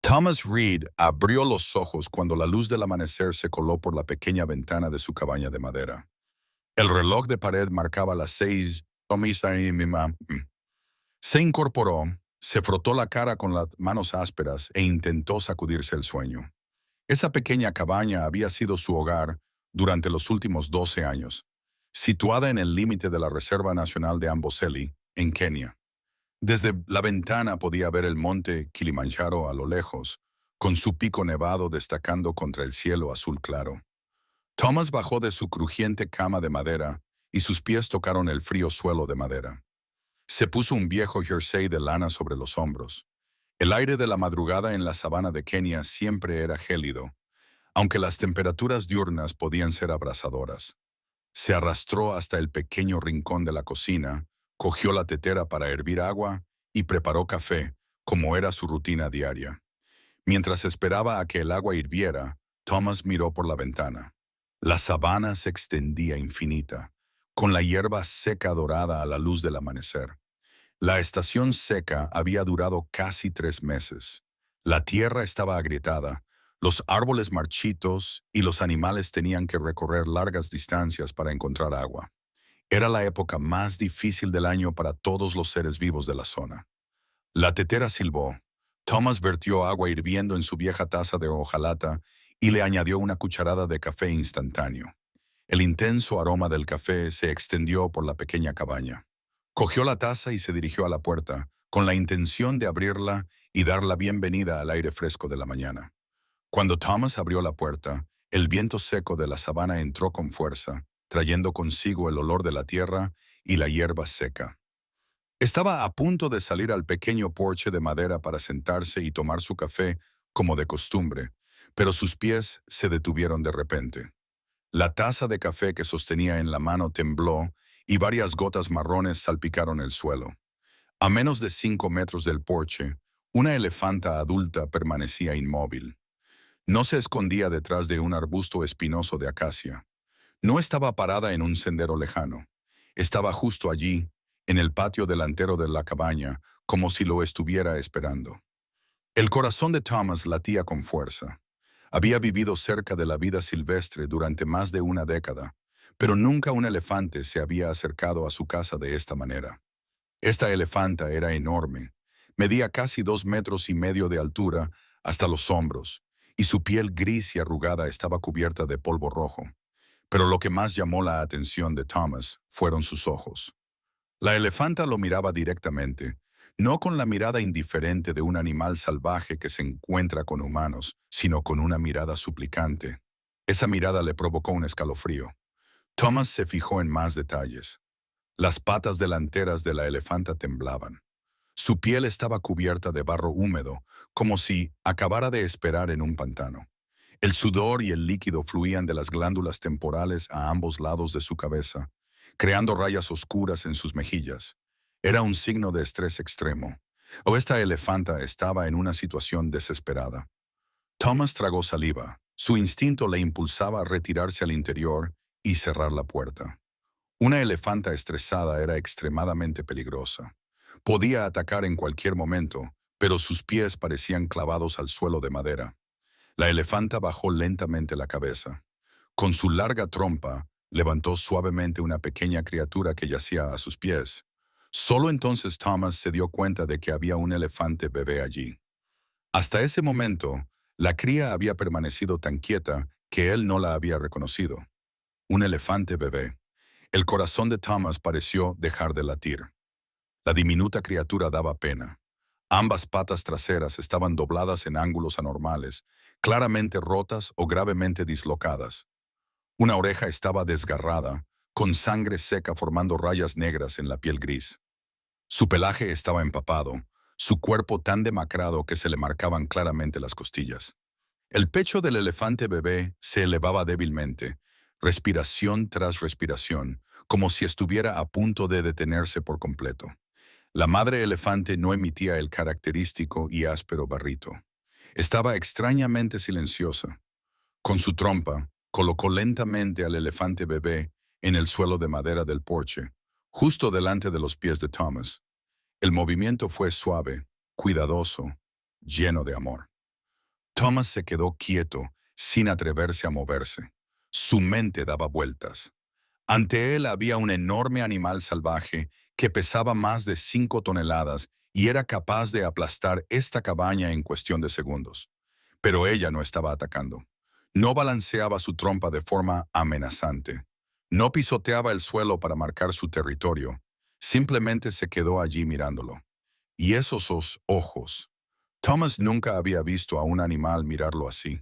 Thomas Reed abrió los ojos cuando la luz del amanecer se coló por la pequeña ventana de su cabaña de madera. El reloj de pared marcaba las 6. Se incorporó, se frotó la cara con las manos ásperas e intentó sacudirse el sueño. Esa pequeña cabaña había sido su hogar durante los últimos 12 años, situada en el límite de la Reserva Nacional de Amboseli, en Kenia. Desde la ventana podía ver el monte Kilimanjaro a lo lejos, con su pico nevado destacando contra el cielo azul claro. Thomas bajó de su crujiente cama de madera y sus pies tocaron el frío suelo de madera. Se puso un viejo jersey de lana sobre los hombros. El aire de la madrugada en la sabana de Kenia siempre era gélido, aunque las temperaturas diurnas podían ser abrasadoras. Se arrastró hasta el pequeño rincón de la cocina, cogió la tetera para hervir agua y preparó café, como era su rutina diaria. Mientras esperaba a que el agua hirviera, Thomas miró por la ventana. La sabana se extendía infinita, con la hierba seca dorada a la luz del amanecer. La estación seca había durado casi 3 meses. La tierra estaba agrietada, los árboles marchitos y los animales tenían que recorrer largas distancias para encontrar agua. Era la época más difícil del año para todos los seres vivos de la zona. La tetera silbó. Thomas vertió agua hirviendo en su vieja taza de hojalata y le añadió una cucharada de café instantáneo. El intenso aroma del café se extendió por la pequeña cabaña. Cogió la taza y se dirigió a la puerta, con la intención de abrirla y dar la bienvenida al aire fresco de la mañana. Cuando Thomas abrió la puerta, el viento seco de la sabana entró con fuerza, trayendo consigo el olor de la tierra y la hierba seca. Estaba a punto de salir al pequeño porche de madera para sentarse y tomar su café, como de costumbre, pero sus pies se detuvieron de repente. La taza de café que sostenía en la mano tembló y varias gotas marrones salpicaron el suelo. A menos de 5 metros del porche, una elefanta adulta permanecía inmóvil. No se escondía detrás de un arbusto espinoso de acacia. No estaba parada en un sendero lejano. Estaba justo allí, en el patio delantero de la cabaña, como si lo estuviera esperando. El corazón de Thomas latía con fuerza. Había vivido cerca de la vida silvestre durante más de una década, pero nunca un elefante se había acercado a su casa de esta manera. Esta elefanta era enorme. Medía casi 2,5 metros de altura hasta los hombros, y su piel gris y arrugada estaba cubierta de polvo rojo. Pero lo que más llamó la atención de Thomas fueron sus ojos. La elefanta lo miraba directamente, no con la mirada indiferente de un animal salvaje que se encuentra con humanos, sino con una mirada suplicante. Esa mirada le provocó un escalofrío. Thomas se fijó en más detalles. Las patas delanteras de la elefanta temblaban. Su piel estaba cubierta de barro húmedo, como si acabara de esperar en un pantano. El sudor y el líquido fluían de las glándulas temporales a ambos lados de su cabeza, creando rayas oscuras en sus mejillas. Era un signo de estrés extremo, o esta elefanta estaba en una situación desesperada. Thomas tragó saliva. Su instinto le impulsaba a retirarse al interior y cerrar la puerta. Una elefanta estresada era extremadamente peligrosa. Podía atacar en cualquier momento, pero sus pies parecían clavados al suelo de madera. La elefanta bajó lentamente la cabeza. Con su larga trompa, levantó suavemente una pequeña criatura que yacía a sus pies. Solo entonces Thomas se dio cuenta de que había un elefante bebé allí. Hasta ese momento, la cría había permanecido tan quieta que él no la había reconocido. Un elefante bebé. El corazón de Thomas pareció dejar de latir. La diminuta criatura daba pena. Ambas patas traseras estaban dobladas en ángulos anormales, claramente rotas o gravemente dislocadas. Una oreja estaba desgarrada, con sangre seca formando rayas negras en la piel gris. Su pelaje estaba empapado, su cuerpo tan demacrado que se le marcaban claramente las costillas. El pecho del elefante bebé se elevaba débilmente, respiración tras respiración, como si estuviera a punto de detenerse por completo. La madre elefante no emitía el característico y áspero barrito. Estaba extrañamente silenciosa. Con su trompa, colocó lentamente al elefante bebé en el suelo de madera del porche, justo delante de los pies de Thomas. El movimiento fue suave, cuidadoso, lleno de amor. Thomas se quedó quieto, sin atreverse a moverse. Su mente daba vueltas. Ante él había un enorme animal salvaje que pesaba más de 5 toneladas y era capaz de aplastar esta cabaña en cuestión de segundos. Pero ella no estaba atacando. No balanceaba su trompa de forma amenazante. No pisoteaba el suelo para marcar su territorio. Simplemente se quedó allí mirándolo. Y esos ojos. Thomas nunca había visto a un animal mirarlo así.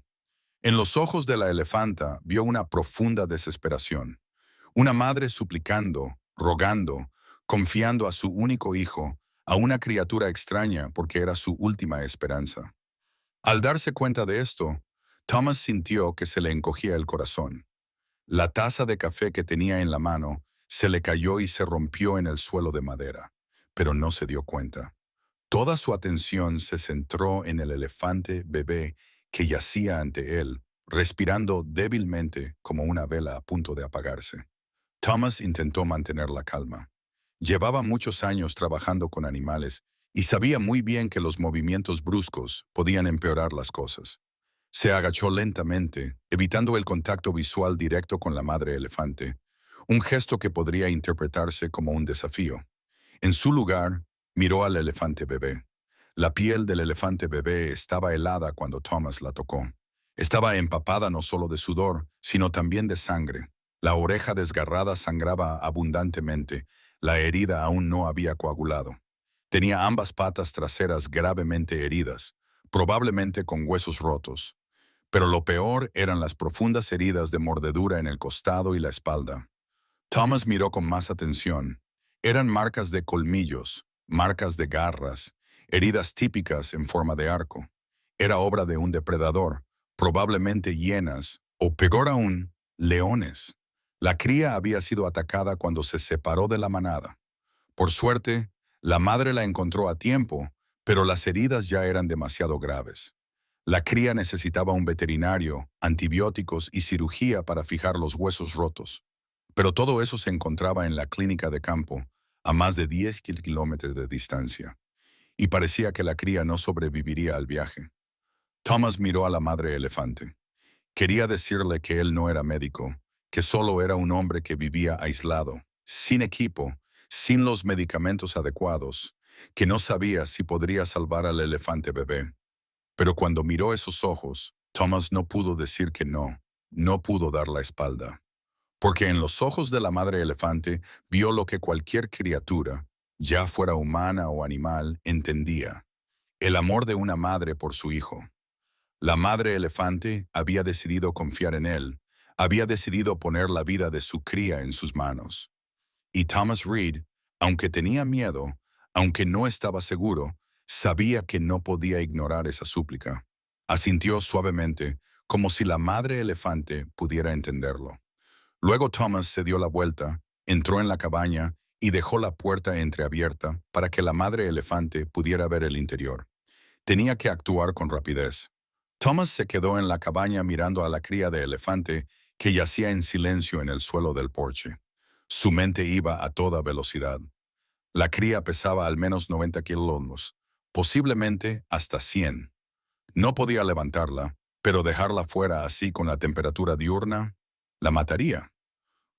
En los ojos de la elefanta vio una profunda desesperación. Una madre suplicando, rogando, confiando a su único hijo, a una criatura extraña porque era su última esperanza. Al darse cuenta de esto, Thomas sintió que se le encogía el corazón. La taza de café que tenía en la mano se le cayó y se rompió en el suelo de madera, pero no se dio cuenta. Toda su atención se centró en el elefante bebé que yacía ante él, respirando débilmente como una vela a punto de apagarse. Thomas intentó mantener la calma. Llevaba muchos años trabajando con animales y sabía muy bien que los movimientos bruscos podían empeorar las cosas. Se agachó lentamente, evitando el contacto visual directo con la madre elefante, un gesto que podría interpretarse como un desafío. En su lugar, miró al elefante bebé. La piel del elefante bebé estaba helada cuando Thomas la tocó. Estaba empapada no solo de sudor, sino también de sangre. La oreja desgarrada sangraba abundantemente. La herida aún no había coagulado. Tenía ambas patas traseras gravemente heridas, probablemente con huesos rotos. Pero lo peor eran las profundas heridas de mordedura en el costado y la espalda. Thomas miró con más atención. Eran marcas de colmillos, marcas de garras, heridas típicas en forma de arco. Era obra de un depredador, probablemente hienas, o peor aún, leones. La cría había sido atacada cuando se separó de la manada. Por suerte, la madre la encontró a tiempo, pero las heridas ya eran demasiado graves. La cría necesitaba un veterinario, antibióticos y cirugía para fijar los huesos rotos. Pero todo eso se encontraba en la clínica de campo, a más de 10 kilómetros de distancia, y parecía que la cría no sobreviviría al viaje. Thomas miró a la madre elefante. Quería decirle que él no era médico, que solo era un hombre que vivía aislado, sin equipo, sin los medicamentos adecuados, que no sabía si podría salvar al elefante bebé. Pero cuando miró esos ojos, Thomas no pudo decir que no, no pudo dar la espalda. Porque en los ojos de la madre elefante vio lo que cualquier criatura, ya fuera humana o animal, entendía: el amor de una madre por su hijo. La madre elefante había decidido confiar en él, había decidido poner la vida de su cría en sus manos. Y Thomas Reed, aunque tenía miedo, aunque no estaba seguro, sabía que no podía ignorar esa súplica. Asintió suavemente, como si la madre elefante pudiera entenderlo. Luego Thomas se dio la vuelta, entró en la cabaña y dejó la puerta entreabierta para que la madre elefante pudiera ver el interior. Tenía que actuar con rapidez. Thomas se quedó en la cabaña mirando a la cría de elefante que yacía en silencio en el suelo del porche. Su mente iba a toda velocidad. La cría pesaba al menos 90 kilogramos, posiblemente hasta 100. No podía levantarla, pero dejarla fuera así con la temperatura diurna la mataría.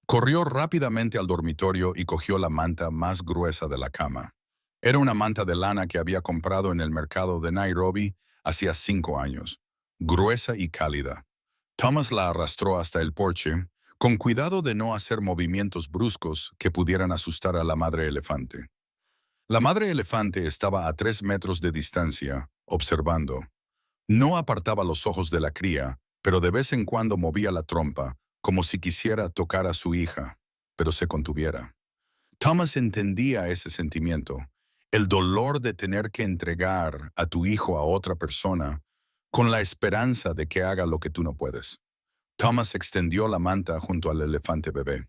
Corrió rápidamente al dormitorio y cogió la manta más gruesa de la cama. Era una manta de lana que había comprado en el mercado de Nairobi hacía 5 años, gruesa y cálida. Thomas la arrastró hasta el porche, con cuidado de no hacer movimientos bruscos que pudieran asustar a la madre elefante. La madre elefante estaba a 3 metros de distancia, observando. No apartaba los ojos de la cría, pero de vez en cuando movía la trompa, como si quisiera tocar a su hija, pero se contuviera. Thomas entendía ese sentimiento, el dolor de tener que entregar a tu hijo a otra persona con la esperanza de que haga lo que tú no puedes. Thomas extendió la manta junto al elefante bebé.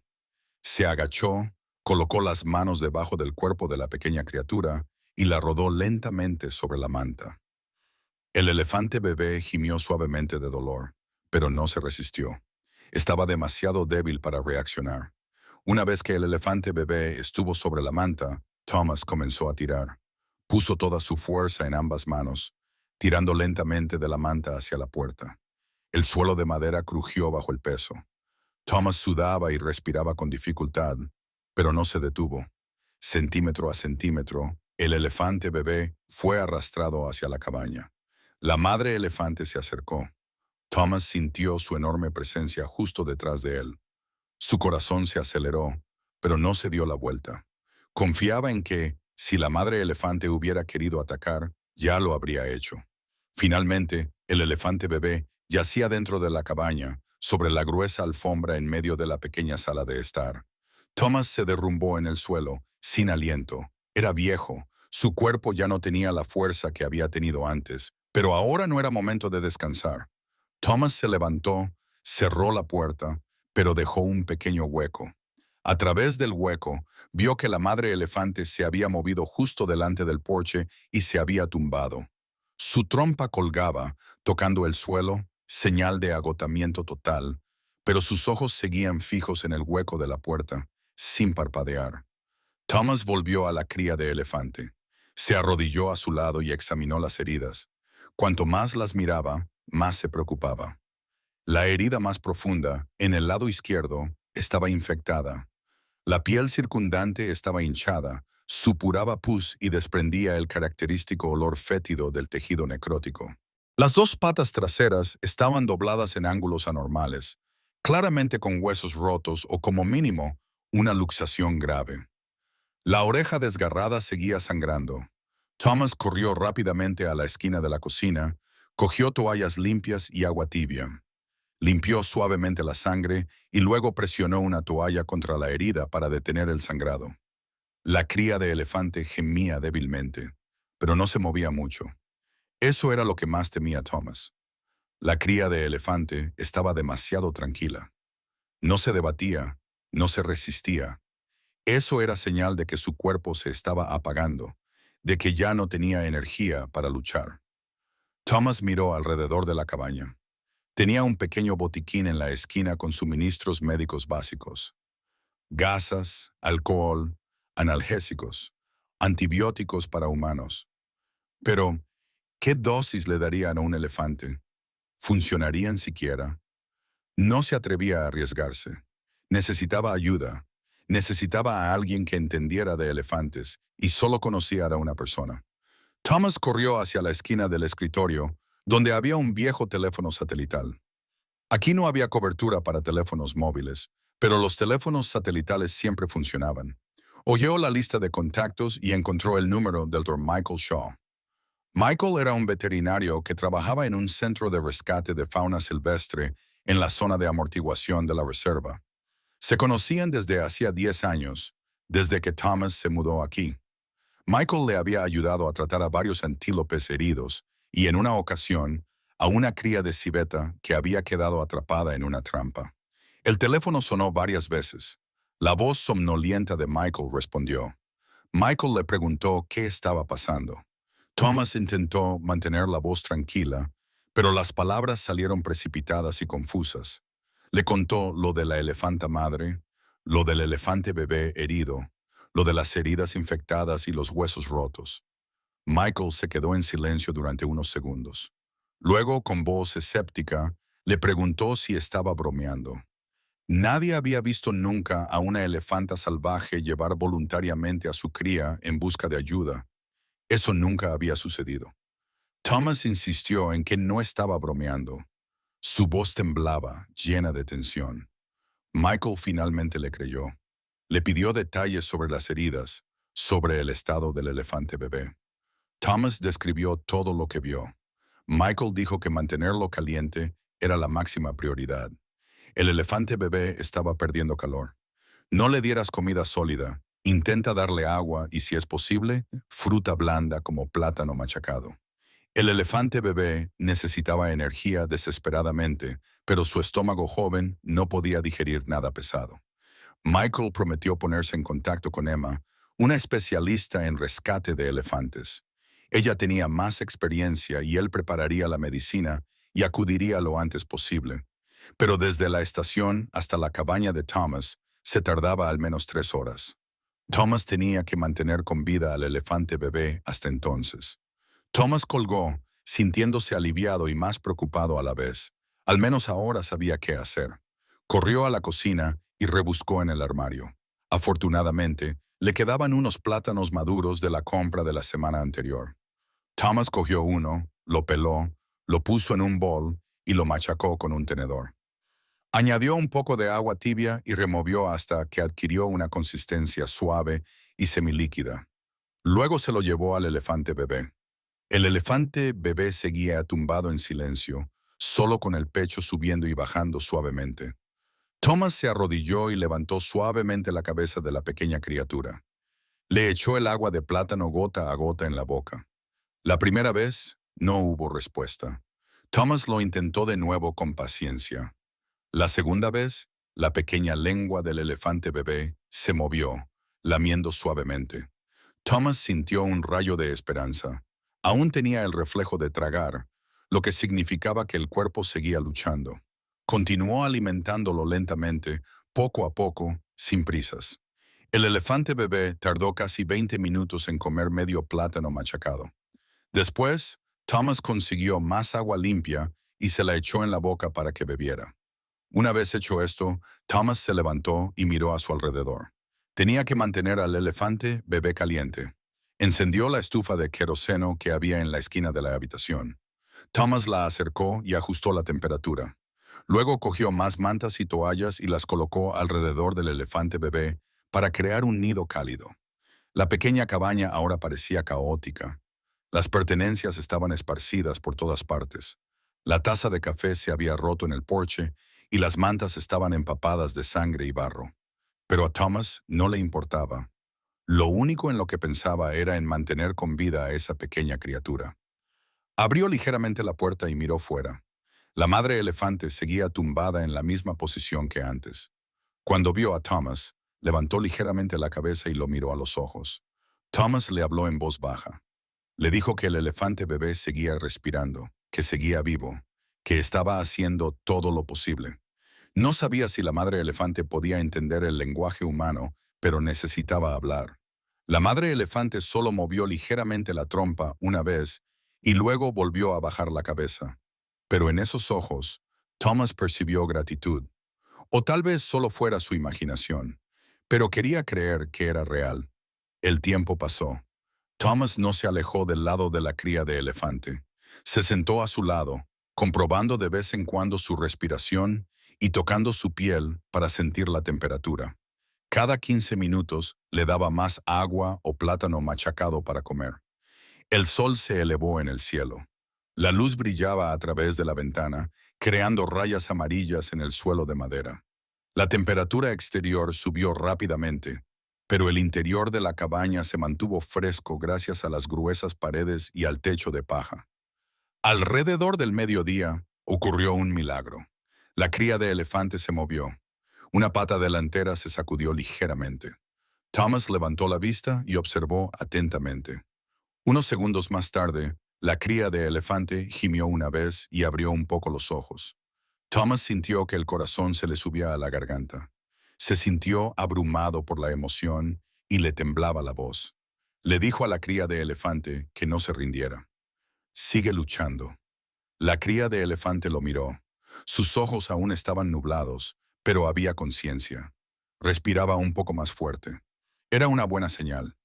Se agachó, colocó las manos debajo del cuerpo de la pequeña criatura y la rodó lentamente sobre la manta. El elefante bebé gimió suavemente de dolor, pero no se resistió. Estaba demasiado débil para reaccionar. Una vez que el elefante bebé estuvo sobre la manta, Thomas comenzó a tirar. Puso toda su fuerza en ambas manos. tirando lentamente de la manta hacia la puerta. El suelo de madera crujió bajo el peso. Thomas sudaba y respiraba con dificultad, pero no se detuvo. Centímetro a centímetro, el elefante bebé fue arrastrado hacia la cabaña. La madre elefante se acercó. Thomas sintió su enorme presencia justo detrás de él. Su corazón se aceleró, pero no se dio la vuelta. Confiaba en que, si la madre elefante hubiera querido atacar, ya lo habría hecho. Finalmente, el elefante bebé yacía dentro de la cabaña, sobre la gruesa alfombra en medio de la pequeña sala de estar. Thomas se derrumbó en el suelo, sin aliento. Era viejo, su cuerpo ya no tenía la fuerza que había tenido antes, pero ahora no era momento de descansar. Thomas se levantó, cerró la puerta, pero dejó un pequeño hueco. A través del hueco, vio que la madre elefante se había movido justo delante del porche y se había tumbado. Su trompa colgaba, tocando el suelo, señal de agotamiento total, pero sus ojos seguían fijos en el hueco de la puerta, sin parpadear. Thomas volvió a la cría de elefante. Se arrodilló a su lado y examinó las heridas. Cuanto más las miraba, más se preocupaba. La herida más profunda, en el lado izquierdo, estaba infectada. La piel circundante estaba hinchada, supuraba pus y desprendía el característico olor fétido del tejido necrótico. Las dos patas traseras estaban dobladas en ángulos anormales, claramente con huesos rotos o como mínimo, una luxación grave. La oreja desgarrada seguía sangrando. Thomas corrió rápidamente a la esquina de la cocina, cogió toallas limpias y agua tibia. Limpió suavemente la sangre y luego presionó una toalla contra la herida para detener el sangrado. La cría de elefante gemía débilmente, pero no se movía mucho. Eso era lo que más temía Thomas. La cría de elefante estaba demasiado tranquila. No se debatía, no se resistía. Eso era señal de que su cuerpo se estaba apagando, de que ya no tenía energía para luchar. Thomas miró alrededor de la cabaña. Tenía un pequeño botiquín en la esquina con suministros médicos básicos. Gasas, alcohol, analgésicos, antibióticos para humanos. Pero, ¿qué dosis le darían a un elefante? ¿Funcionarían siquiera? No se atrevía a arriesgarse. Necesitaba ayuda. Necesitaba a alguien que entendiera de elefantes y solo conocía a una persona. Thomas corrió hacia la esquina del escritorio, donde había un viejo teléfono satelital. Aquí no había cobertura para teléfonos móviles, pero los teléfonos satelitales siempre funcionaban. Oyó la lista de contactos y encontró el número del Dr. Michael Shaw. Michael era un veterinario que trabajaba en un centro de rescate de fauna silvestre en la zona de amortiguación de la reserva. Se conocían desde hacía 10 años, desde que Thomas se mudó aquí. Michael le había ayudado a tratar a varios antílopes heridos y en una ocasión a una cría de civeta que había quedado atrapada en una trampa. El teléfono sonó varias veces. La voz somnolienta de Michael respondió. Michael le preguntó qué estaba pasando. Thomas intentó mantener la voz tranquila, pero las palabras salieron precipitadas y confusas. Le contó lo de la elefanta madre, lo del elefante bebé herido, lo de las heridas infectadas y los huesos rotos. Michael se quedó en silencio durante unos segundos. Luego, con voz escéptica, le preguntó si estaba bromeando. Nadie había visto nunca a una elefanta salvaje llevar voluntariamente a su cría en busca de ayuda. Eso nunca había sucedido. Thomas insistió en que no estaba bromeando. Su voz temblaba, llena de tensión. Michael finalmente le creyó. Le pidió detalles sobre las heridas, sobre el estado del elefante bebé. Thomas describió todo lo que vio. Michael dijo que mantenerlo caliente era la máxima prioridad. El elefante bebé estaba perdiendo calor. No le dieras comida sólida. Intenta darle agua y, si es posible, fruta blanda como plátano machacado. El elefante bebé necesitaba energía desesperadamente, pero su estómago joven no podía digerir nada pesado. Michael prometió ponerse en contacto con Emma, una especialista en rescate de elefantes. Ella tenía más experiencia y él prepararía la medicina y acudiría lo antes posible. Pero desde la estación hasta la cabaña de Thomas se tardaba al menos 3 horas. Thomas tenía que mantener con vida al elefante bebé hasta entonces. Thomas colgó, sintiéndose aliviado y más preocupado a la vez. Al menos ahora sabía qué hacer. Corrió a la cocina y rebuscó en el armario. Afortunadamente, le quedaban unos plátanos maduros de la compra de la semana anterior. Thomas cogió uno, lo peló, lo puso en un bol y lo machacó con un tenedor. Añadió un poco de agua tibia y removió hasta que adquirió una consistencia suave y semilíquida. Luego se lo llevó al elefante bebé. El elefante bebé seguía tumbado en silencio, solo con el pecho subiendo y bajando suavemente. Thomas se arrodilló y levantó suavemente la cabeza de la pequeña criatura. Le echó el agua de plátano gota a gota en la boca. La primera vez no hubo respuesta. Thomas lo intentó de nuevo con paciencia. La segunda vez, la pequeña lengua del elefante bebé se movió, lamiendo suavemente. Thomas sintió un rayo de esperanza. Aún tenía el reflejo de tragar, lo que significaba que el cuerpo seguía luchando. Continuó alimentándolo lentamente, poco a poco, sin prisas. El elefante bebé tardó casi 20 minutos en comer medio plátano machacado. Después, Thomas consiguió más agua limpia y se la echó en la boca para que bebiera. Una vez hecho esto, Thomas se levantó y miró a su alrededor. Tenía que mantener al elefante bebé caliente. Encendió la estufa de queroseno que había en la esquina de la habitación. Thomas la acercó y ajustó la temperatura. Luego cogió más mantas y toallas y las colocó alrededor del elefante bebé para crear un nido cálido. La pequeña cabaña ahora parecía caótica. Las pertenencias estaban esparcidas por todas partes. La taza de café se había roto en el porche y las mantas estaban empapadas de sangre y barro. Pero a Thomas no le importaba. Lo único en lo que pensaba era en mantener con vida a esa pequeña criatura. Abrió ligeramente la puerta y miró fuera. La madre elefante seguía tumbada en la misma posición que antes. Cuando vio a Thomas, levantó ligeramente la cabeza y lo miró a los ojos. Thomas le habló en voz baja. Le dijo que el elefante bebé seguía respirando, que seguía vivo, que estaba haciendo todo lo posible. No sabía si la madre elefante podía entender el lenguaje humano, pero necesitaba hablar. La madre elefante solo movió ligeramente la trompa una vez y luego volvió a bajar la cabeza. Pero en esos ojos, Thomas percibió gratitud. O tal vez solo fuera su imaginación, pero quería creer que era real. El tiempo pasó. Thomas no se alejó del lado de la cría de elefante. Se sentó a su lado, comprobando de vez en cuando su respiración y tocando su piel para sentir la temperatura. Cada 15 minutos le daba más agua o plátano machacado para comer. El sol se elevó en el cielo. La luz brillaba a través de la ventana, creando rayas amarillas en el suelo de madera. La temperatura exterior subió rápidamente, pero el interior de la cabaña se mantuvo fresco gracias a las gruesas paredes y al techo de paja. Alrededor del mediodía ocurrió un milagro. La cría de elefante se movió. Una pata delantera se sacudió ligeramente. Thomas levantó la vista y observó atentamente. Unos segundos más tarde, la cría de elefante gimió una vez y abrió un poco los ojos. Thomas sintió que el corazón se le subía a la garganta. Se sintió abrumado por la emoción y le temblaba la voz. Le dijo a la cría de elefante que no se rindiera. Sigue luchando. La cría de elefante lo miró. Sus ojos aún estaban nublados, pero había conciencia. Respiraba un poco más fuerte. Era una buena señal.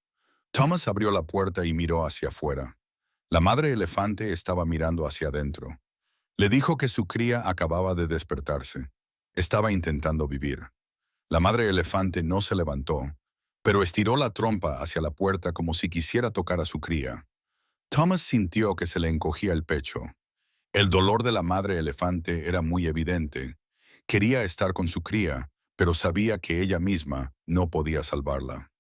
Thomas abrió la puerta y miró hacia afuera. La madre elefante estaba mirando hacia adentro. Le dijo que su cría acababa de despertarse. Estaba intentando vivir. La madre elefante no se levantó, pero estiró la trompa hacia la puerta como si quisiera tocar a su cría. Thomas sintió que se le encogía el pecho. El dolor de la madre elefante era muy evidente. Quería estar con su cría, pero sabía que ella misma no podía salvarla.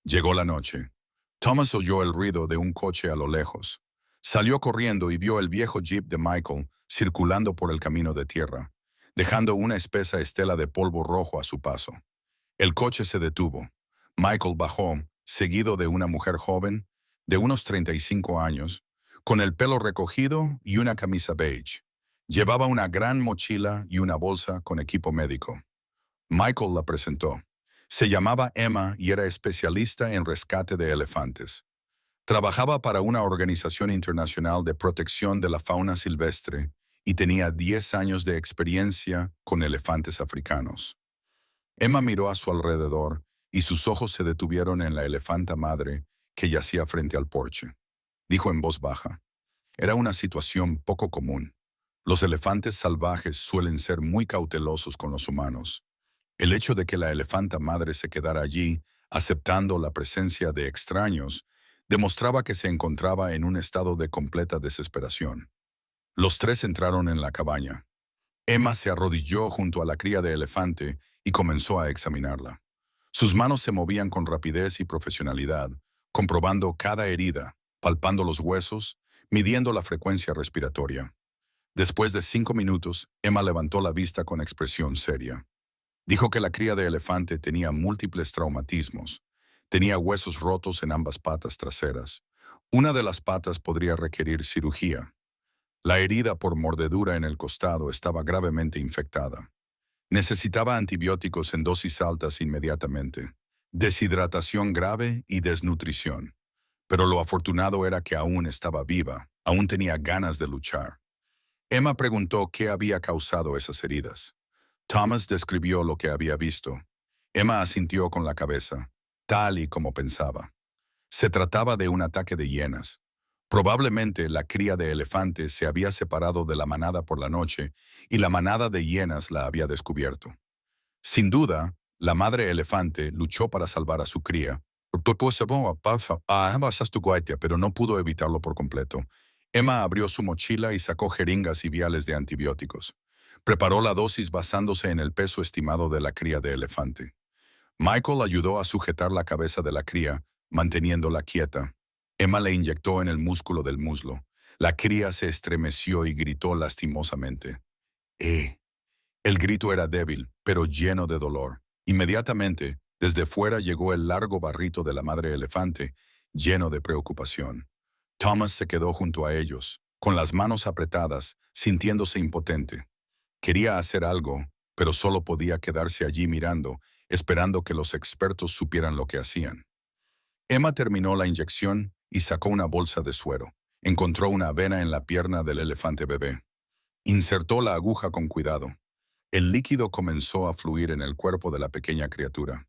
Llegó la noche. Thomas oyó el ruido de un coche a lo lejos. Salió corriendo y vio el viejo jeep de Michael circulando por el camino de tierra, dejando una espesa estela de polvo rojo a su paso. El coche se detuvo. Michael bajó, seguido de una mujer joven, de unos 35 años, con el pelo recogido y una camisa beige. Llevaba una gran mochila y una bolsa con equipo médico. Michael la presentó. Se llamaba Emma y era especialista en rescate de elefantes. Trabajaba para una organización internacional de protección de la fauna silvestre y tenía 10 años de experiencia con elefantes africanos. Emma miró a su alrededor y sus ojos se detuvieron en la elefanta madre que yacía frente al porche. Dijo en voz baja. Era una situación poco común. Los elefantes salvajes suelen ser muy cautelosos con los humanos. El hecho de que la elefanta madre se quedara allí, aceptando la presencia de extraños, demostraba que se encontraba en un estado de completa desesperación. Los tres entraron en la cabaña. Emma se arrodilló junto a la cría de elefante y comenzó a examinarla. Sus manos se movían con rapidez y profesionalidad, comprobando cada herida, palpando los huesos, midiendo la frecuencia respiratoria. Después de 5 minutos, Emma levantó la vista con expresión seria. Dijo que la cría de elefante tenía múltiples traumatismos. Tenía huesos rotos en ambas patas traseras. Una de las patas podría requerir cirugía. La herida por mordedura en el costado estaba gravemente infectada. Necesitaba antibióticos en dosis altas inmediatamente. Deshidratación grave y desnutrición. Pero lo afortunado era que aún estaba viva, aún tenía ganas de luchar. Emma preguntó qué había causado esas heridas. Thomas describió lo que había visto. Emma asintió con la cabeza, tal y como pensaba. Se trataba de un ataque de hienas. Probablemente la cría de elefantes se había separado de la manada por la noche y la manada de hienas la había descubierto. Sin duda, la madre elefante luchó para salvar a su cría, pero no pudo evitarlo por completo. Emma abrió su mochila y sacó jeringas y viales de antibióticos. Preparó la dosis basándose en el peso estimado de la cría de elefante. Michael ayudó a sujetar la cabeza de la cría, manteniéndola quieta. Emma le inyectó en el músculo del muslo. La cría se estremeció y gritó lastimosamente. ¡Eh! El grito era débil, pero lleno de dolor. Inmediatamente, desde fuera llegó el largo barrito de la madre elefante, lleno de preocupación. Thomas se quedó junto a ellos, con las manos apretadas, sintiéndose impotente. Quería hacer algo, pero solo podía quedarse allí mirando, esperando que los expertos supieran lo que hacían. Emma terminó la inyección y sacó una bolsa de suero. Encontró una vena en la pierna del elefante bebé. Insertó la aguja con cuidado. El líquido comenzó a fluir en el cuerpo de la pequeña criatura.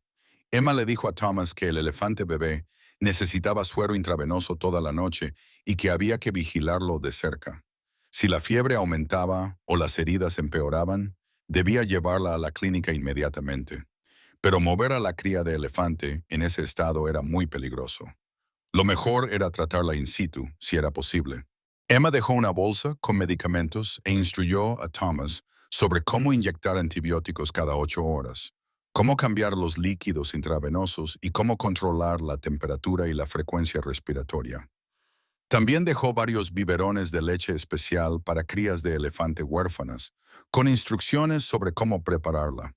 Emma le dijo a Thomas que el elefante bebé necesitaba suero intravenoso toda la noche y que había que vigilarlo de cerca. Si la fiebre aumentaba o las heridas empeoraban, debía llevarla a la clínica inmediatamente. Pero mover a la cría de elefante en ese estado era muy peligroso. Lo mejor era tratarla in situ, si era posible. Emma dejó una bolsa con medicamentos e instruyó a Thomas sobre cómo inyectar antibióticos cada 8 horas, cómo cambiar los líquidos intravenosos y cómo controlar la temperatura y la frecuencia respiratoria. También dejó varios biberones de leche especial para crías de elefante huérfanas, con instrucciones sobre cómo prepararla.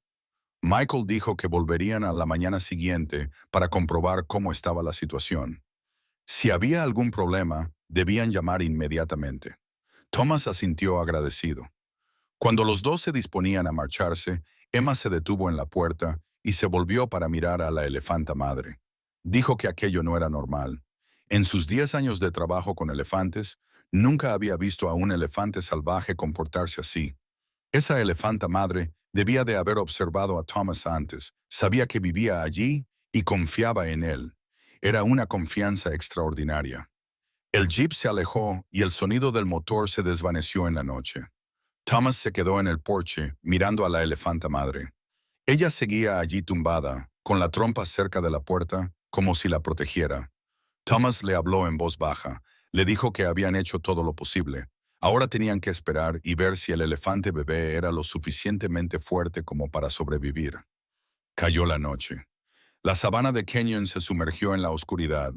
Michael dijo que volverían a la mañana siguiente para comprobar cómo estaba la situación. Si había algún problema, debían llamar inmediatamente. Thomas asintió agradecido. Cuando los dos se disponían a marcharse, Emma se detuvo en la puerta y se volvió para mirar a la elefanta madre. Dijo que aquello no era normal. En sus 10 años de trabajo con elefantes, nunca había visto a un elefante salvaje comportarse así. Esa elefanta madre debía de haber observado a Thomas antes, sabía que vivía allí y confiaba en él. Era una confianza extraordinaria. El jeep se alejó y el sonido del motor se desvaneció en la noche. Thomas se quedó en el porche, mirando a la elefanta madre. Ella seguía allí tumbada, con la trompa cerca de la puerta, como si la protegiera. Thomas le habló en voz baja, le dijo que habían hecho todo lo posible. Ahora tenían que esperar y ver si el elefante bebé era lo suficientemente fuerte como para sobrevivir. Cayó la noche. La sabana de Kenyon se sumergió en la oscuridad.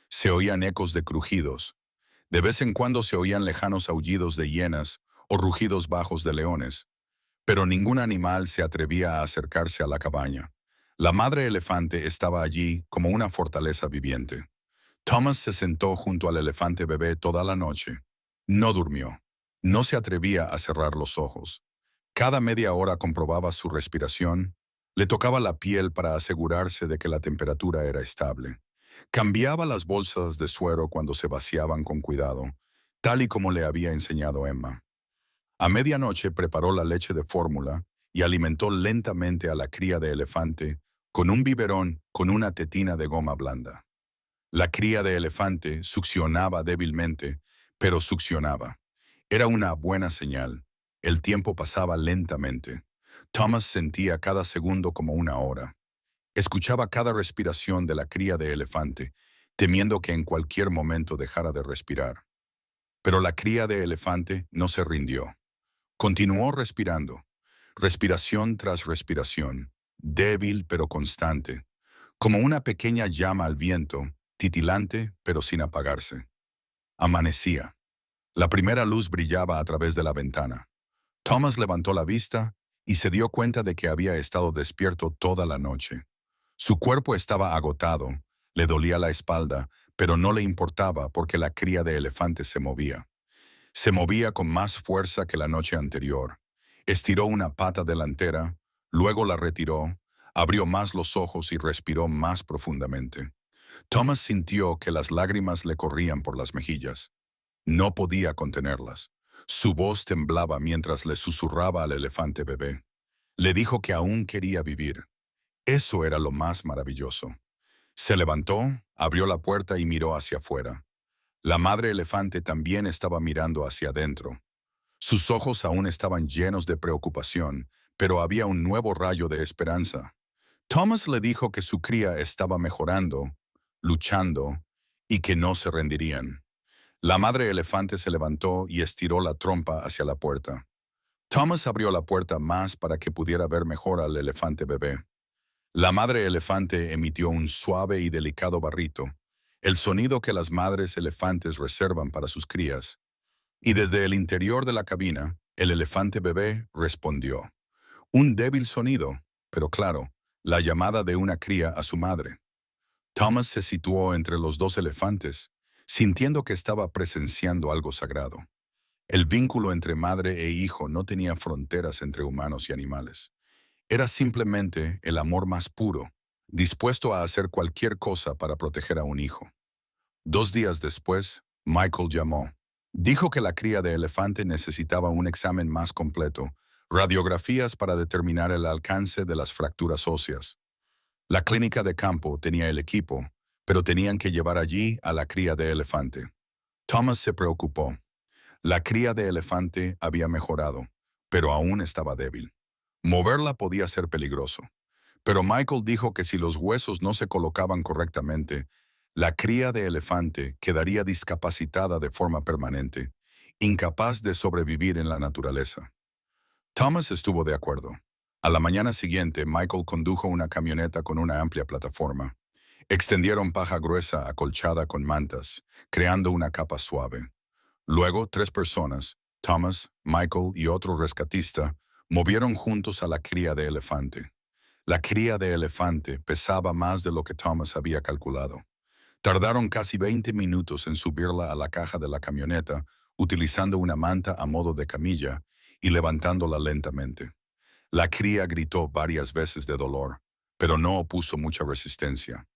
Se oían ecos de crujidos. De vez en cuando se oían lejanos aullidos de hienas o rugidos bajos de leones. Pero ningún animal se atrevía a acercarse a la cabaña. La madre elefante estaba allí como una fortaleza viviente. Thomas se sentó junto al elefante bebé toda la noche. No durmió. No se atrevía a cerrar los ojos. Cada media hora comprobaba su respiración. Le tocaba la piel para asegurarse de que la temperatura era estable. Cambiaba las bolsas de suero cuando se vaciaban con cuidado, tal y como le había enseñado Emma. A medianoche preparó la leche de fórmula y alimentó lentamente a la cría de elefante con un biberón con una tetina de goma blanda. La cría de elefante succionaba débilmente, pero succionaba. Era una buena señal. El tiempo pasaba lentamente. Thomas sentía cada segundo como una hora. Escuchaba cada respiración de la cría de elefante, temiendo que en cualquier momento dejara de respirar. Pero la cría de elefante no se rindió. Continuó respirando, respiración tras respiración, débil pero constante, como una pequeña llama al viento, titilante pero sin apagarse. Amanecía. La primera luz brillaba a través de la ventana. Thomas levantó la vista y se dio cuenta de que había estado despierto toda la noche. Su cuerpo estaba agotado, le dolía la espalda, pero no le importaba porque la cría de elefante se movía. Se movía con más fuerza que la noche anterior. Estiró una pata delantera, luego la retiró, abrió más los ojos y respiró más profundamente. Thomas sintió que las lágrimas le corrían por las mejillas. No podía contenerlas. Su voz temblaba mientras le susurraba al elefante bebé. Le dijo que aún quería vivir. Eso era lo más maravilloso. Se levantó, abrió la puerta y miró hacia afuera. La madre elefante también estaba mirando hacia adentro. Sus ojos aún estaban llenos de preocupación, pero había un nuevo rayo de esperanza. Thomas le dijo que su cría estaba mejorando, luchando, y que no se rendirían. La madre elefante se levantó y estiró la trompa hacia la puerta. Thomas abrió la puerta más para que pudiera ver mejor al elefante bebé. La madre elefante emitió un suave y delicado barrito, el sonido que las madres elefantes reservan para sus crías. Y desde el interior de la cabina, el elefante bebé respondió. Un débil sonido, pero claro, la llamada de una cría a su madre. Thomas se situó entre los dos elefantes, sintiendo que estaba presenciando algo sagrado. El vínculo entre madre e hijo no tenía fronteras entre humanos y animales. Era simplemente el amor más puro, dispuesto a hacer cualquier cosa para proteger a un hijo. 2 días después, Michael llamó. Dijo que la cría de elefante necesitaba un examen más completo, radiografías para determinar el alcance de las fracturas óseas. La clínica de campo tenía el equipo, pero tenían que llevar allí a la cría de elefante. Thomas se preocupó. La cría de elefante había mejorado, pero aún estaba débil. Moverla podía ser peligroso. Pero Michael dijo que si los huesos no se colocaban correctamente, la cría de elefante quedaría discapacitada de forma permanente, incapaz de sobrevivir en la naturaleza. Thomas estuvo de acuerdo. A la mañana siguiente, Michael condujo una camioneta con una amplia plataforma. Extendieron paja gruesa acolchada con mantas, creando una capa suave. Luego, 3 personas, Thomas, Michael y otro rescatista, movieron juntos a la cría de elefante. La cría de elefante pesaba más de lo que Thomas había calculado. Tardaron casi 20 minutos en subirla a la caja de la camioneta, utilizando una manta a modo de camilla y levantándola lentamente. La cría gritó varias veces de dolor, pero no opuso mucha resistencia.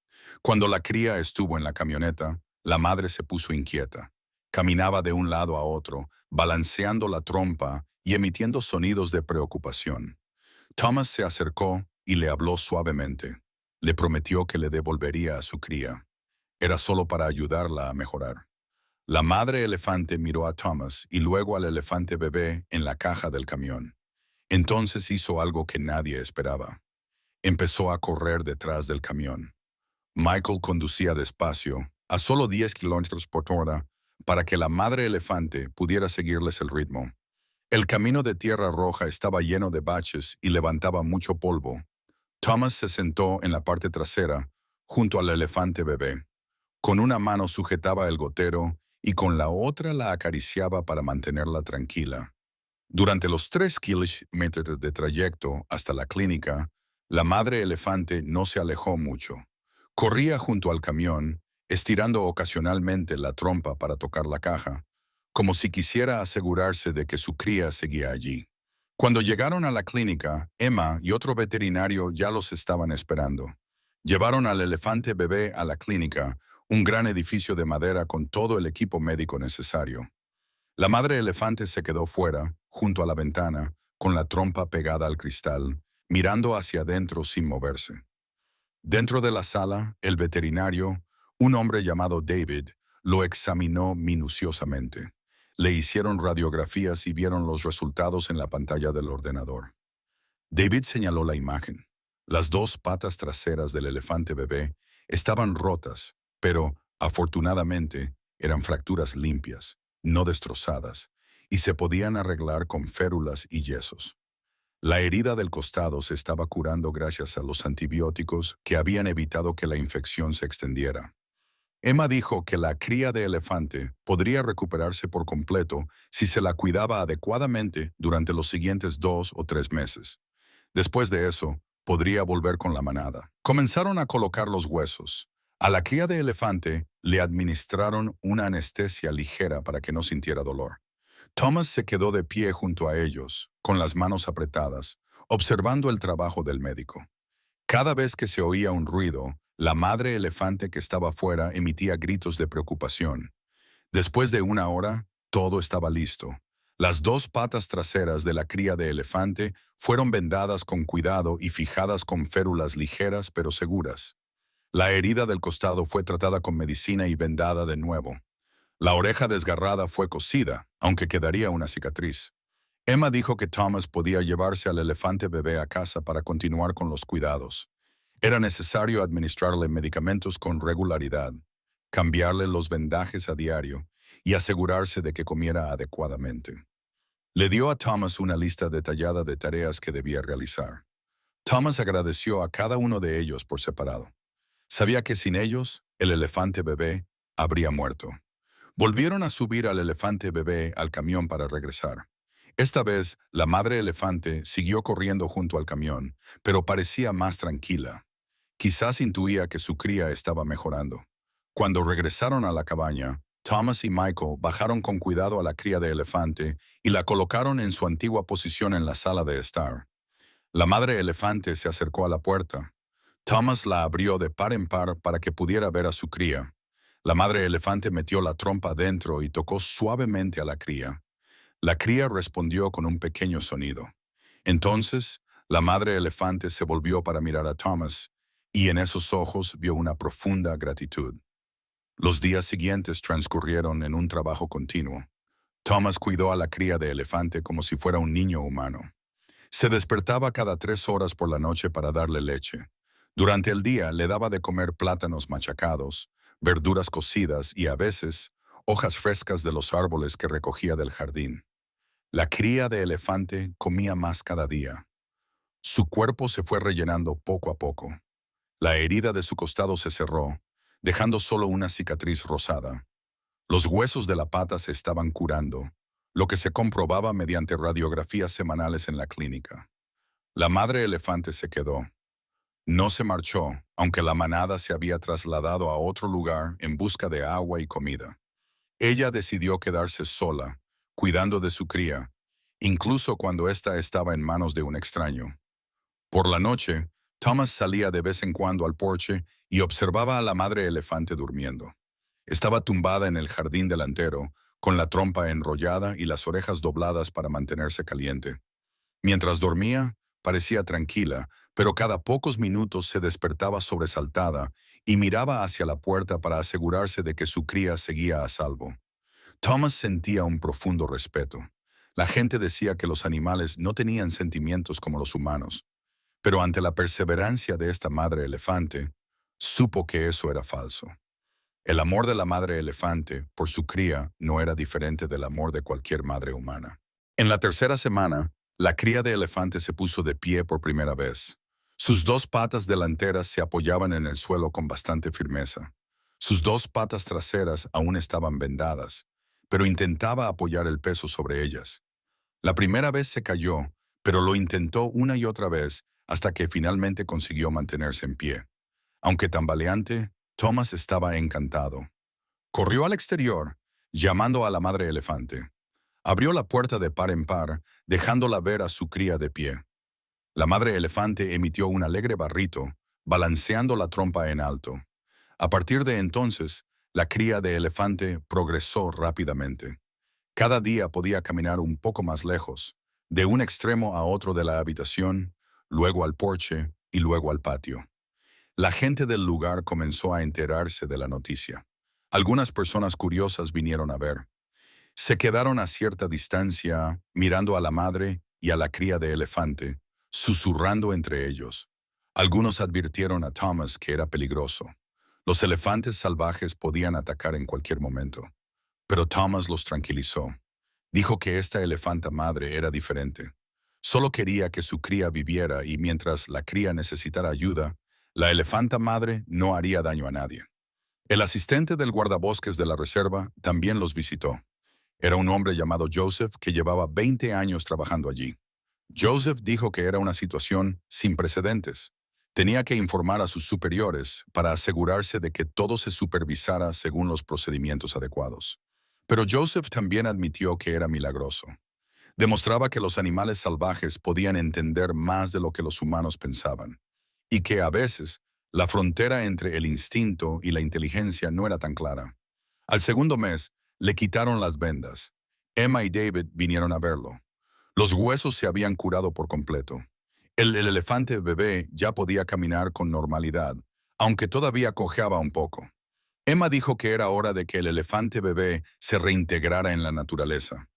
Cuando la cría estuvo en la camioneta, la madre se puso inquieta. Caminaba de un lado a otro, balanceando la trompa y emitiendo sonidos de preocupación. Thomas se acercó y le habló suavemente. Le prometió que le devolvería a su cría. Era solo para ayudarla a mejorar. La madre elefante miró a Thomas y luego al elefante bebé en la caja del camión. Entonces hizo algo que nadie esperaba. Empezó a correr detrás del camión. Michael conducía despacio, a solo 10 kilómetros por hora, para que la madre elefante pudiera seguirles el ritmo. El camino de tierra roja estaba lleno de baches y levantaba mucho polvo. Thomas se sentó en la parte trasera, junto al elefante bebé. Con una mano sujetaba el gotero y con la otra la acariciaba para mantenerla tranquila. Durante los 3 kilómetros de trayecto hasta la clínica, la madre elefante no se alejó mucho. Corría junto al camión, estirando ocasionalmente la trompa para tocar la caja, como si quisiera asegurarse de que su cría seguía allí. Cuando llegaron a la clínica, Emma y otro veterinario ya los estaban esperando. Llevaron al elefante bebé a la clínica, un gran edificio de madera con todo el equipo médico necesario. La madre elefante se quedó fuera, junto a la ventana, con la trompa pegada al cristal, mirando hacia adentro sin moverse. Dentro de la sala, el veterinario, un hombre llamado David, lo examinó minuciosamente. Le hicieron radiografías y vieron los resultados en la pantalla del ordenador. David señaló la imagen. Las dos patas traseras del elefante bebé estaban rotas, pero, afortunadamente, eran fracturas limpias, no destrozadas, y se podían arreglar con férulas y yesos. La herida del costado se estaba curando gracias a los antibióticos que habían evitado que la infección se extendiera. Emma dijo que la cría de elefante podría recuperarse por completo si se la cuidaba adecuadamente durante los siguientes 2 o 3 meses. Después de eso, podría volver con la manada. Comenzaron a colocar los huesos. A la cría de elefante le administraron una anestesia ligera para que no sintiera dolor. Thomas se quedó de pie junto a ellos, con las manos apretadas, observando el trabajo del médico. Cada vez que se oía un ruido, la madre elefante que estaba fuera emitía gritos de preocupación. Después de 1 hora, todo estaba listo. Las dos patas traseras de la cría de elefante fueron vendadas con cuidado y fijadas con férulas ligeras pero seguras. La herida del costado fue tratada con medicina y vendada de nuevo. La oreja desgarrada fue cosida, aunque quedaría una cicatriz. Emma dijo que Thomas podía llevarse al elefante bebé a casa para continuar con los cuidados. Era necesario administrarle medicamentos con regularidad, cambiarle los vendajes a diario y asegurarse de que comiera adecuadamente. Le dio a Thomas una lista detallada de tareas que debía realizar. Thomas agradeció a cada uno de ellos por separado. Sabía que sin ellos, el elefante bebé habría muerto. Volvieron a subir al elefante bebé al camión para regresar. Esta vez, la madre elefante siguió corriendo junto al camión, pero parecía más tranquila. Quizás intuía que su cría estaba mejorando. Cuando regresaron a la cabaña, Thomas y Michael bajaron con cuidado a la cría de elefante y la colocaron en su antigua posición en la sala de estar. La madre elefante se acercó a la puerta. Thomas la abrió de par en par para que pudiera ver a su cría. La madre elefante metió la trompa dentro y tocó suavemente a la cría. La cría respondió con un pequeño sonido. Entonces, la madre elefante se volvió para mirar a Thomas, y en esos ojos vio una profunda gratitud. Los días siguientes transcurrieron en un trabajo continuo. Thomas cuidó a la cría de elefante como si fuera un niño humano. Se despertaba cada 3 horas por la noche para darle leche. Durante el día le daba de comer plátanos machacados, verduras cocidas y a veces hojas frescas de los árboles que recogía del jardín. La cría de elefante comía más cada día. Su cuerpo se fue rellenando poco a poco. La herida de su costado se cerró, dejando solo una cicatriz rosada. Los huesos de la pata se estaban curando, lo que se comprobaba mediante radiografías semanales en la clínica. La madre elefante se quedó. No se marchó, aunque la manada se había trasladado a otro lugar en busca de agua y comida. Ella decidió quedarse sola, cuidando de su cría, incluso cuando ésta estaba en manos de un extraño. Por la noche, Thomas salía de vez en cuando al porche y observaba a la madre elefante durmiendo. Estaba tumbada en el jardín delantero, con la trompa enrollada y las orejas dobladas para mantenerse caliente. Mientras dormía, parecía tranquila, pero cada pocos minutos se despertaba sobresaltada y miraba hacia la puerta para asegurarse de que su cría seguía a salvo. Thomas sentía un profundo respeto. La gente decía que los animales no tenían sentimientos como los humanos, pero ante la perseverancia de esta madre elefante, supo que eso era falso. El amor de la madre elefante por su cría no era diferente del amor de cualquier madre humana. En la tercera semana, la cría de elefante se puso de pie por primera vez. Sus dos patas delanteras se apoyaban en el suelo con bastante firmeza. Sus dos patas traseras aún estaban vendadas, pero intentaba apoyar el peso sobre ellas. La primera vez se cayó, pero lo intentó una y otra vez hasta que finalmente consiguió mantenerse en pie. Aunque tambaleante, Thomas estaba encantado. Corrió al exterior, llamando a la madre elefante. Abrió la puerta de par en par, dejándola ver a su cría de pie. La madre elefante emitió un alegre barrito, balanceando la trompa en alto. A partir de entonces, la cría de elefante progresó rápidamente. Cada día podía caminar un poco más lejos, de un extremo a otro de la habitación, luego al porche y luego al patio. La gente del lugar comenzó a enterarse de la noticia. Algunas personas curiosas vinieron a ver. Se quedaron a cierta distancia, mirando a la madre y a la cría de elefante, susurrando entre ellos. Algunos advirtieron a Thomas que era peligroso. Los elefantes salvajes podían atacar en cualquier momento. Pero Thomas los tranquilizó. Dijo que esta elefanta madre era diferente. Solo quería que su cría viviera y mientras la cría necesitara ayuda, la elefanta madre no haría daño a nadie. El asistente del guardabosques de la reserva también los visitó. Era un hombre llamado Joseph que llevaba 20 años trabajando allí. Joseph dijo que era una situación sin precedentes. Tenía que informar a sus superiores para asegurarse de que todo se supervisara según los procedimientos adecuados. Pero Joseph también admitió que era milagroso. Demostraba que los animales salvajes podían entender más de lo que los humanos pensaban, y que a veces la frontera entre el instinto y la inteligencia no era tan clara. Al segundo mes, le quitaron las vendas. Emma y David vinieron a verlo. Los huesos se habían curado por completo. El elefante bebé ya podía caminar con normalidad, aunque todavía cojeaba un poco. Emma dijo que era hora de que el elefante bebé se reintegrara en la naturaleza.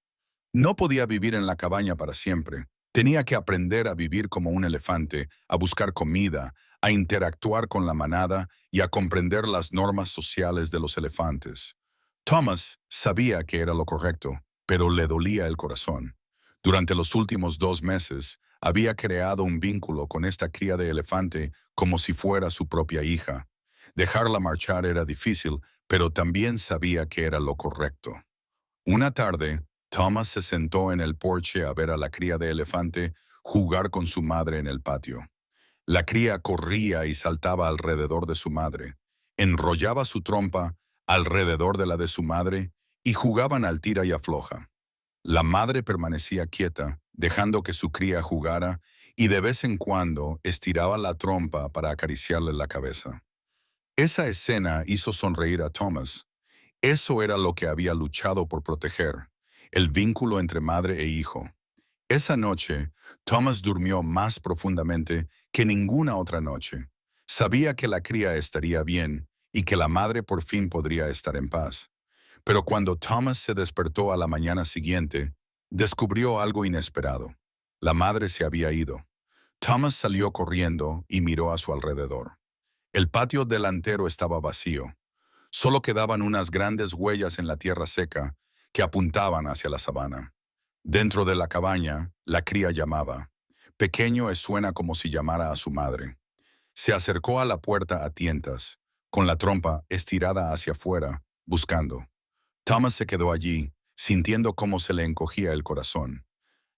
No podía vivir en la cabaña para siempre. Tenía que aprender a vivir como un elefante, a buscar comida, a interactuar con la manada y a comprender las normas sociales de los elefantes. Thomas sabía que era lo correcto, pero le dolía el corazón. Durante los últimos 2 meses, había creado un vínculo con esta cría de elefante como si fuera su propia hija. Dejarla marchar era difícil, pero también sabía que era lo correcto. Una tarde, Thomas se sentó en el porche a ver a la cría de elefante jugar con su madre en el patio. La cría corría y saltaba alrededor de su madre, enrollaba su trompa alrededor de la de su madre y jugaban al tira y afloja. La madre permanecía quieta, dejando que su cría jugara y de vez en cuando estiraba la trompa para acariciarle la cabeza. Esa escena hizo sonreír a Thomas. Eso era lo que había luchado por proteger, el vínculo entre madre e hijo. Esa noche, Thomas durmió más profundamente que ninguna otra noche. Sabía que la cría estaría bien y que la madre por fin podría estar en paz. Pero cuando Thomas se despertó a la mañana siguiente, descubrió algo inesperado. La madre se había ido. Thomas salió corriendo y miró a su alrededor. El patio delantero estaba vacío. Solo quedaban unas grandes huellas en la tierra seca que apuntaban hacia la sabana. Dentro de la cabaña, la cría llamaba. Pequeño suena como si llamara a su madre. Se acercó a la puerta a tientas, con la trompa estirada hacia afuera, buscando. Thomas se quedó allí, sintiendo cómo se le encogía el corazón.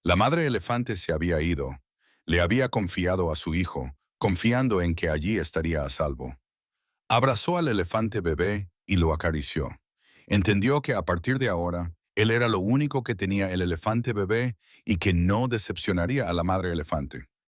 La madre elefante se había ido. Le había confiado a su hijo, confiando en que allí estaría a salvo. Abrazó al elefante bebé y lo acarició. Entendió que a partir de ahora, él era lo único que tenía el elefante bebé y que no decepcionaría a la madre elefante.